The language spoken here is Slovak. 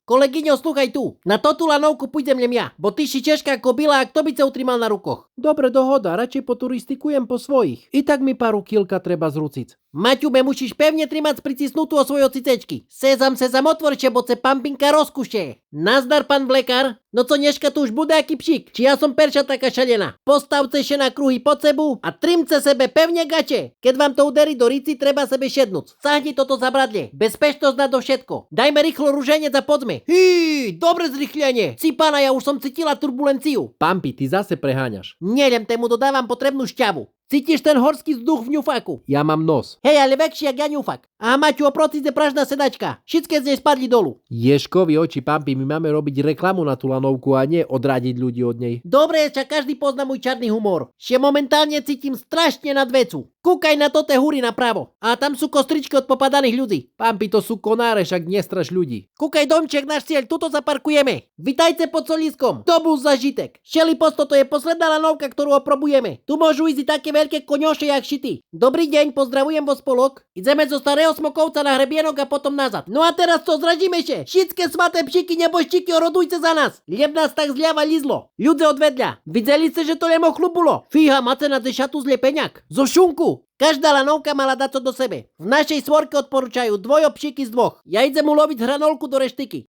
Kolegyňo, slúchaj tu. Na tú lanovku pôjdem len ja, bo ty si ťažká kobila a kto by sa utrimal na rukoch? Dobre, dohoda, radšej poturistikujem po svojich. I tak mi paru kilka treba zruciť. Maťube, musíš pevne trimať pricisnutú o svojho cicečky. Sezam, otvorče, bo se pampinka rozkuše. Nazdar, pán vlekár. No co dneška tu už bude aký pšik? Či ja som perša taká šadená? Postavte še na kruhy pod sebu a trimce sebe pevne gače. Keď vám to uderí do rici, treba sebe šednúť. Sahni toto zabradlie. Bezpečnosť na to všetko. Dajme rýchlo ruženec a poďme. Dobre zrychlenie. Cipána, ja už som cítila turbulenciu. Pampi, ty zase preháňaš. Neviem, tému dodávam potrebnú šťavu. Cítiš ten horský vzduch v ňufaku? Ja mám nos. Hej, ale väčší jak ja ňufak. A Maťu, oproti je pražná sedačka. Všetké z nej spadli dolu. Ježkovi oči, Pampi, my máme robiť reklamu na tú lanovku a nie odrádiť ľudí od nej. Dobre, čak každý pozná môj čarný humor. Že momentálne cítim strašne nad vecu. Kúkaj na tote húry napravo. A tam sú kostričky od popadaných ľudí. Pampi, to sú konáre, však nestraš ľudí. Kúkaj, domček, náš cieľ, tuto zaparkujeme. Vitajte pod soliskom. To bol zažitek. Šeli posto, to je posledná lanovka, ktorú oprobujeme. Tu môžu ísť také veľké koňoše jak šity. Dobrý deň, pozdravujem vo spolok. Ideme zo starého Smokovca na hrebienok a potom nazad. No a teraz to zradíme še. Všetké svaté pšiky nebožčíky orodujte za nás. Leb nás tak zľava lízlo. Ľudia odvedľa. Videli ste, že to lemo chlubulo? Fíha, máte na šatu z lepeňak. Zo šunku. Každá lanovka mala dať to do sebe. V našej svorke odporúčajú dvojopšiky z dvoch. Ja idem uloviť hranolku do reštiky.